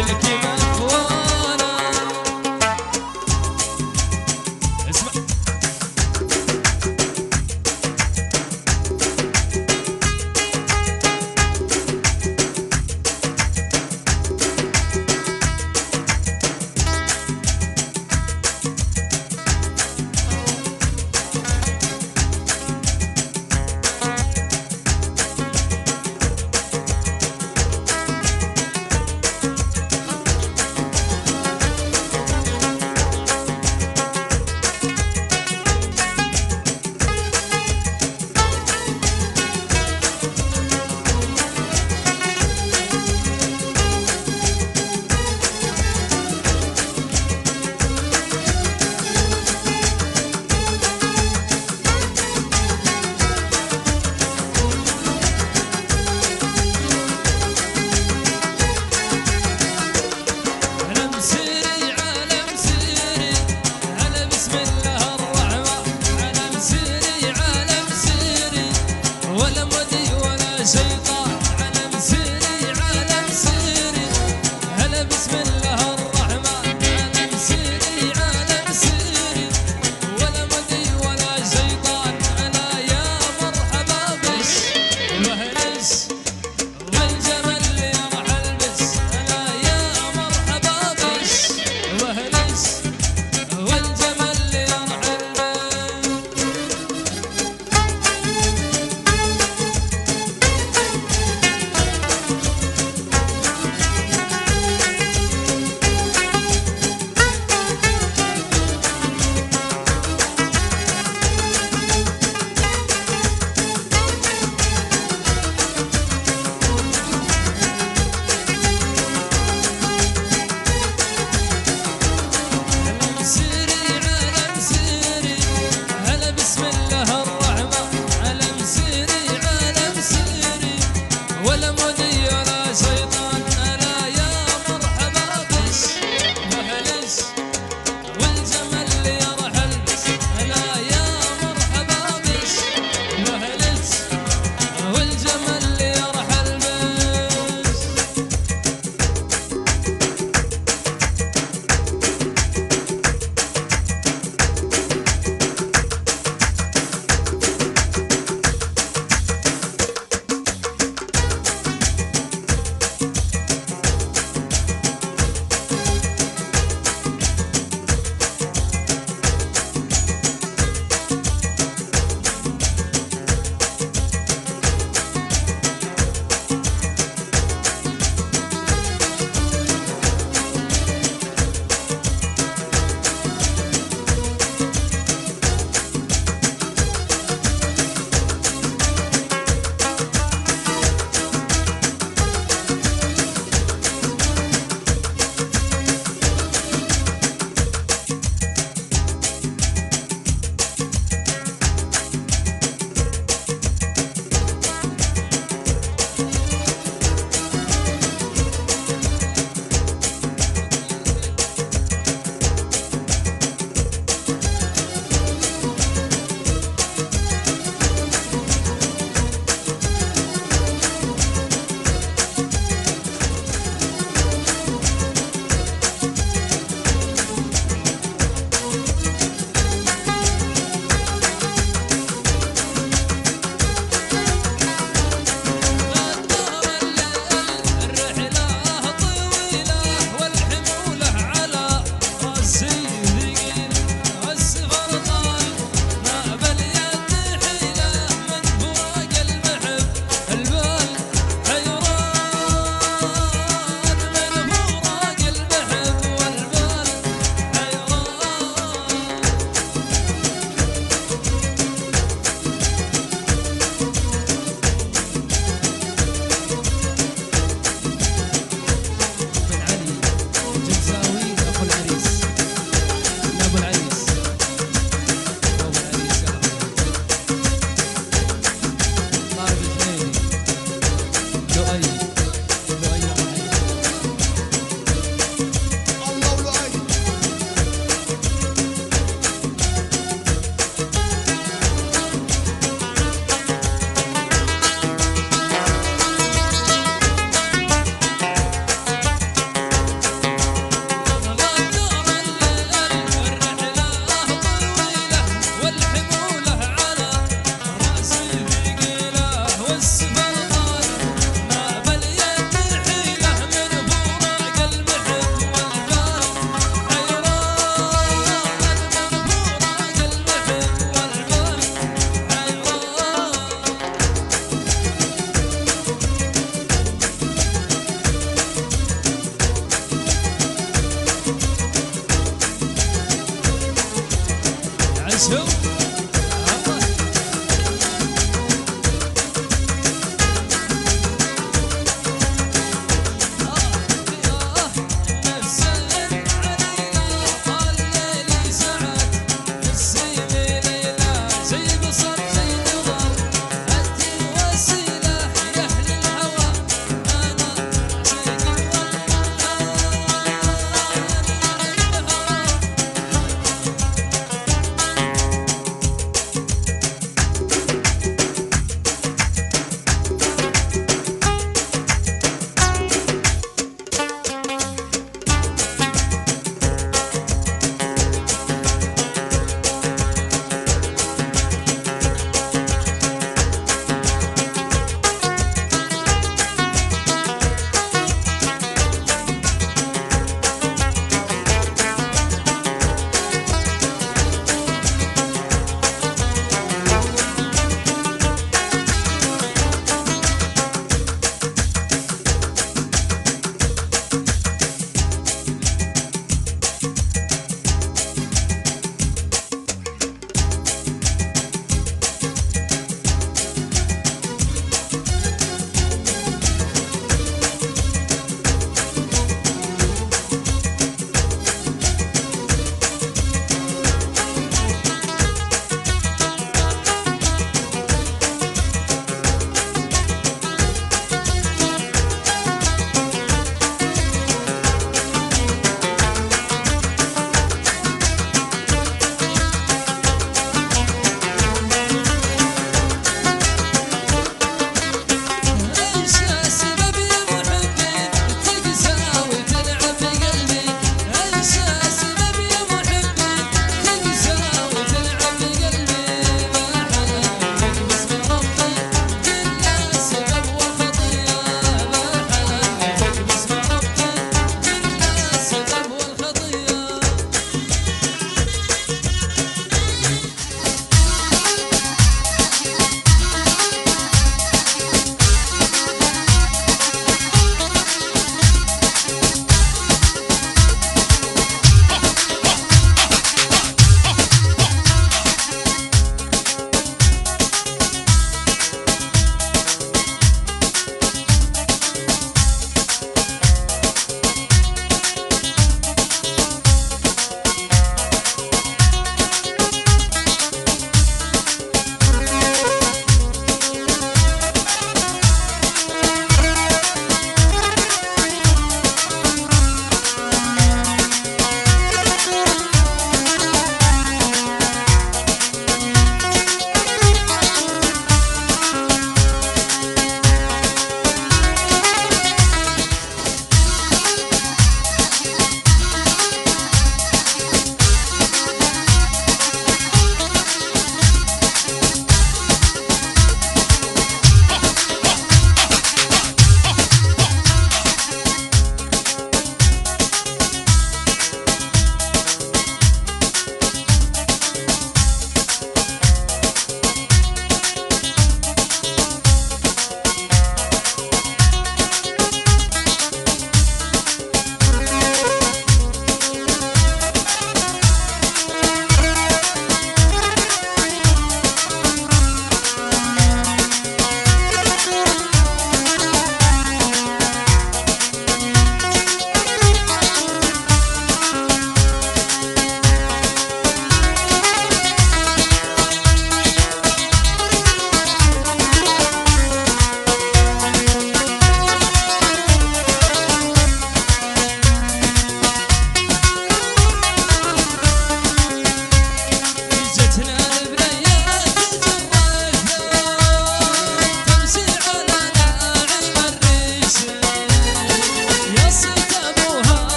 ملكي اخوانا. اسمع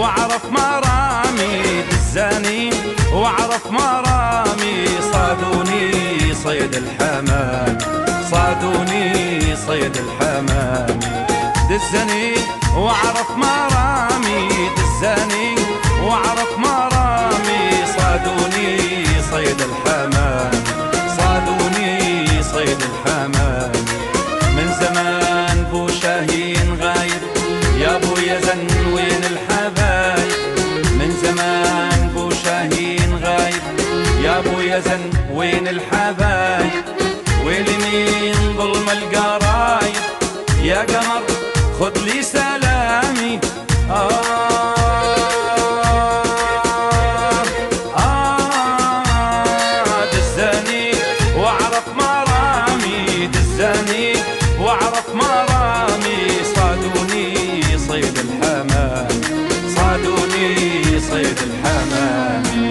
واعرف مرامي دزاني واعرف مرامي صادوني صيد الحمام صادوني صيد الحمام دزاني واعرف مرامي دزاني واعرف مرامي صادوني صيد الحمام صادوني صيد الحمام من زمان بو شاهين غايب يا ابو يزن وين الحبايب من زمان بو شاهين غايب يا ابو يزن وين الحبايب ويلي مين ظلم القرايب يا قمر خذ لي سلامي دزاني واعرف مرامي دزاني واعرف مرامي صادوني صيد الحمام صادوني صيد الحمام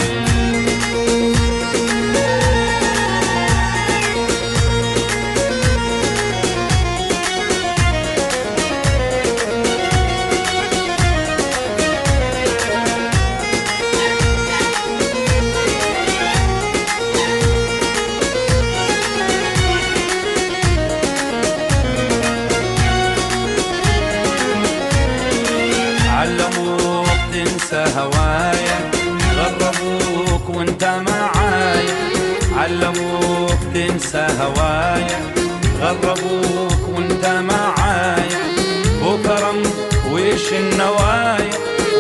علموك تنسى هوايا غربوك وانت معايا علموك تنسى هوايا غربوك وانت معايا وكرم ويش النوايا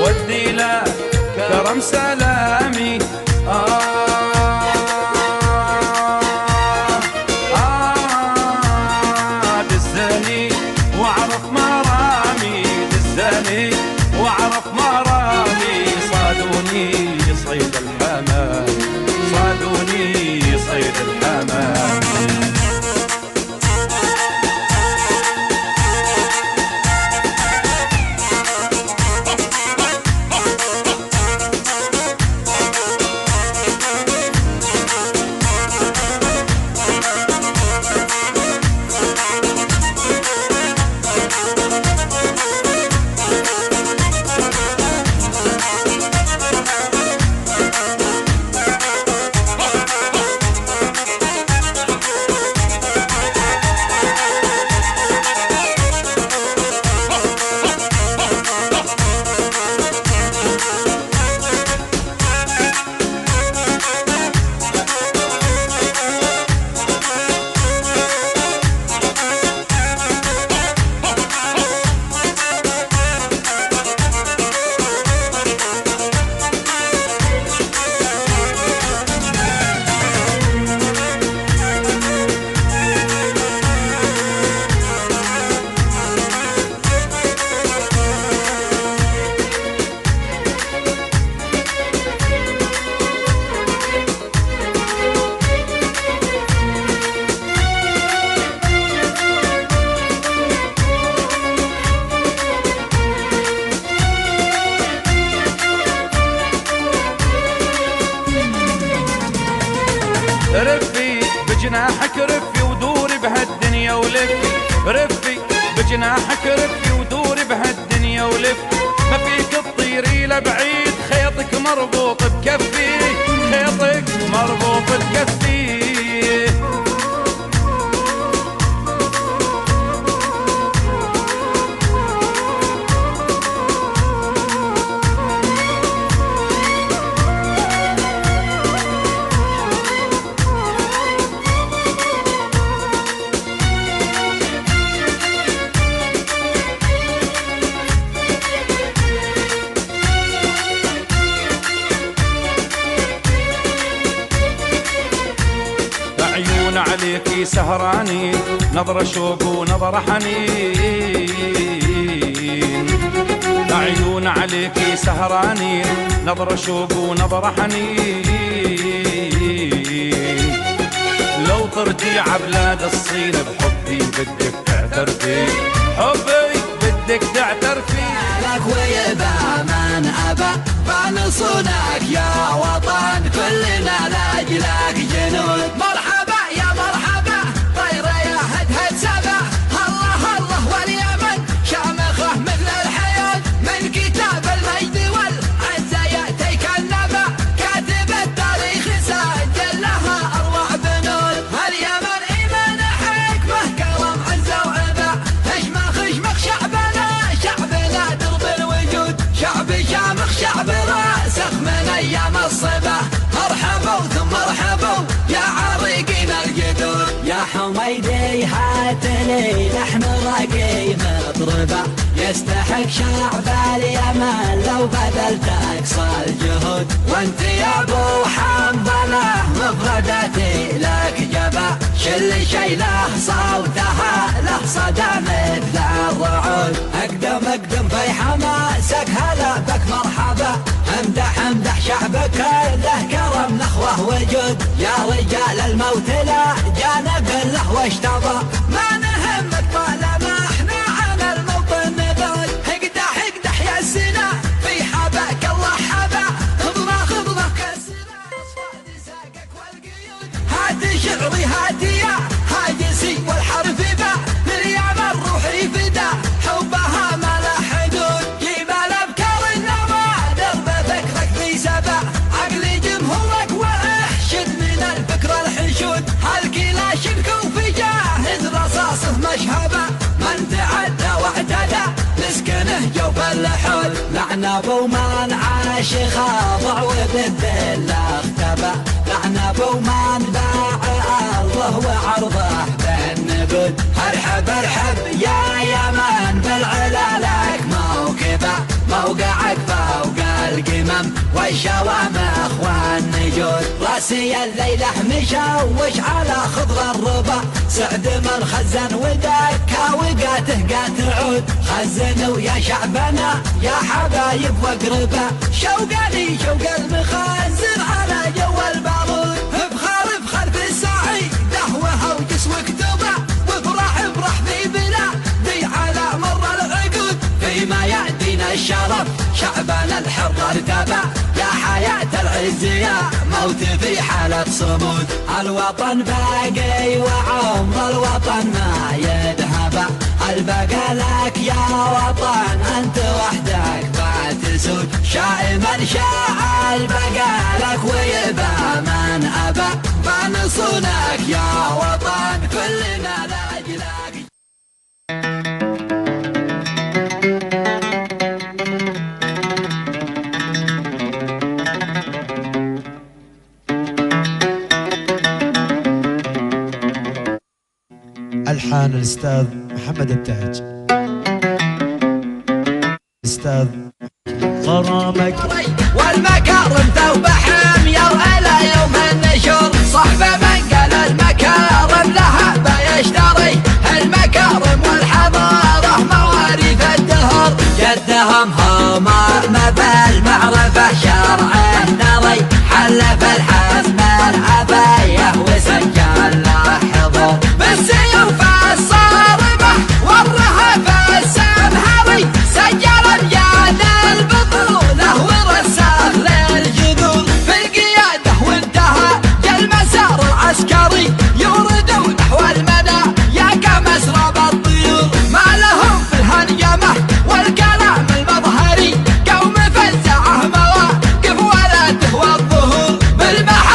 ودي لك كرم سلامي دزاني واعرف مرامي دزاني واعرف مرامي صادوني صيد الحمام صادوني صيد الحمام رفي بجناحك رفي ودوري بهالدنيا ولفي رفي بجناحك رفي ودوري بهالدنيا ولفي ما فيك تطيري لبعيد خيطك مربوط بكفي خيطك مربوط بكفي عيون عليكي سهراني نظرة شوق ونظرة حنين عيون عليكي سهراني نظرة شوق ونظرة حنين لو طرتي عبلاد الصين بحبي بدك تعترفي حبي بدك تعترفي لك ويبقى من أبى فنصونك يا وطن كلنا لأجلك جنود مرحبا يا مرحبا طيرة يا هدهد سبع الله الله واليمن شامخة مثل الحياة من كتاب المجد في لحن رقي مطربة يستحق شعب اليمن لو بذلت أقصى الجهود. وانت يا ابو حنظلة مفردتي لك جبا شل شي له صوتها له صدى مثل الرعود. اقدم في حماسك هلا بك مرحبا امدح شعبك له كرم نخوه وجود. يا رجال الموت لا جانب له واشتضى ما نهمك طالما احنا على الموطن نبعد. اقدح يا السنا في حباك الله حبا خضرة كالسنا اصفاد ساقك والقيود. هاتي شعري هاتي يا هاجسي والحرف با لليمن روحي فدا حبها ما له حدود. جبال ابكار النوى درب فكرك في سبع عقلي جمهورك واحشد من الفكر الحشود. هالكلا شبك وفي جاهز رصاصه مشهبه من تعدى واعتدى نسكنه جوف اللحود. لعن ابو من عاش خاضع وبالذل اختبى لعن ابو من باع الله وعرضه بالنقود. ارحب يا يمن بالعلا لك موكبه موقعك فوق القمم والشوامخ والنجود. راسي الليله مشوش على خضر الربا سعد من خزن ودكا وقاته قات عود. خزنوا يا شعبنا يا حبايب واقربا شوقني شوق المخزن على جو البارود. افخر في السعيد دهوه وجس وكتبه وافرح في بلادي على مر العقود. فيما يأتينا الشرف شعبنا الحر ارتبى يا حياة العز يا موت في حالة صمود. الوطن باقي وعمر الوطن ما يذهب البقى لك يا وطن انت وحدك فتسود. شائما شاع البقى لك ويبى من ابى فنصونك يا وطن كلنا لاجلك. ألحان الأستاذ محمد التاج. أستاذ غرامك والمكارم ثوب حامية وإلى يوم النشور صحب من قال المكارم لها بيشتري. المكارم والحضارة مواريث الدهر جدهم هم بالمعرفة شرع النظري حلف الحزم العباية وسجل له حضور بالسيوف الصارمة والرهف السمهري سجل أبيات البطولة ورسخ للجذور في القيادة وانتهى المسار العسكري يوردوا نحو المدى يا كمسرب الطيور. ما لهم في الهنجمة والكلام المظهري قوم فزعه مواقف ولا تهوى الظهور بالبحر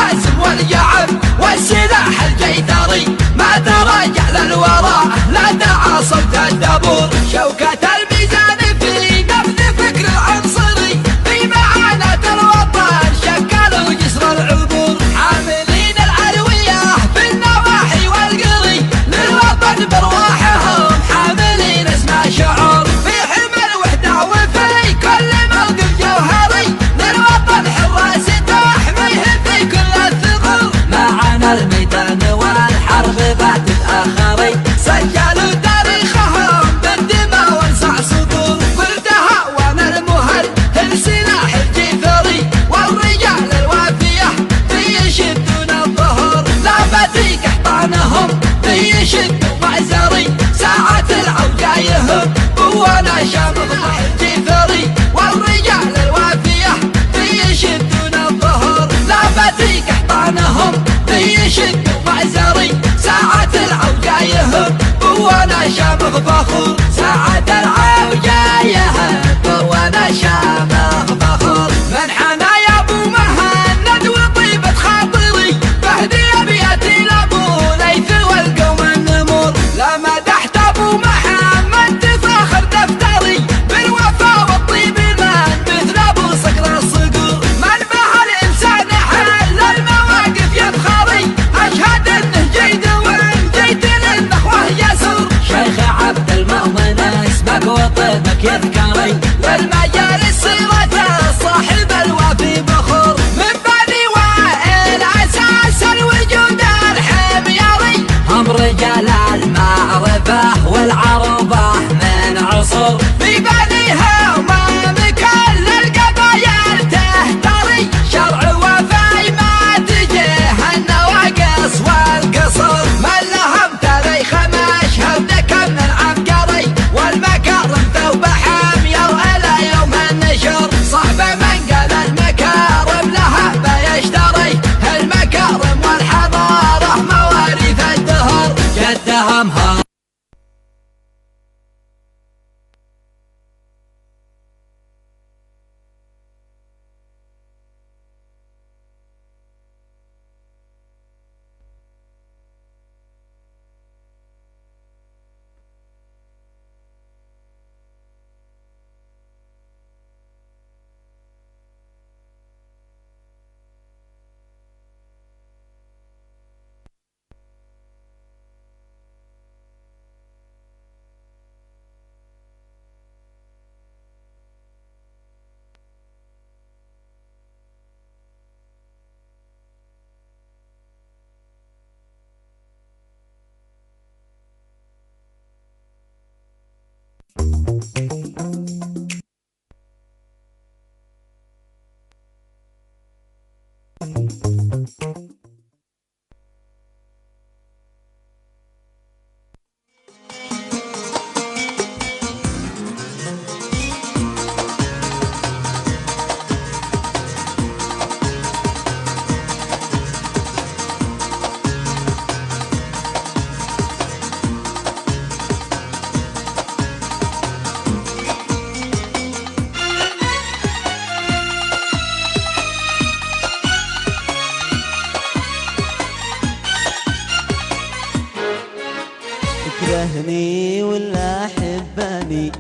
تكرهني ولا حبني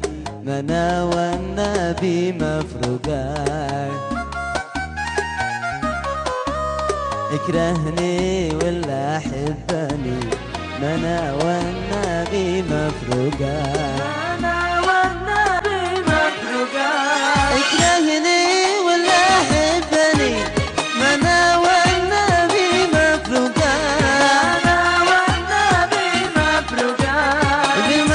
ما انا والنبي مفروقان. اكرهني ولا حبني ما انا والنبي مفروقان.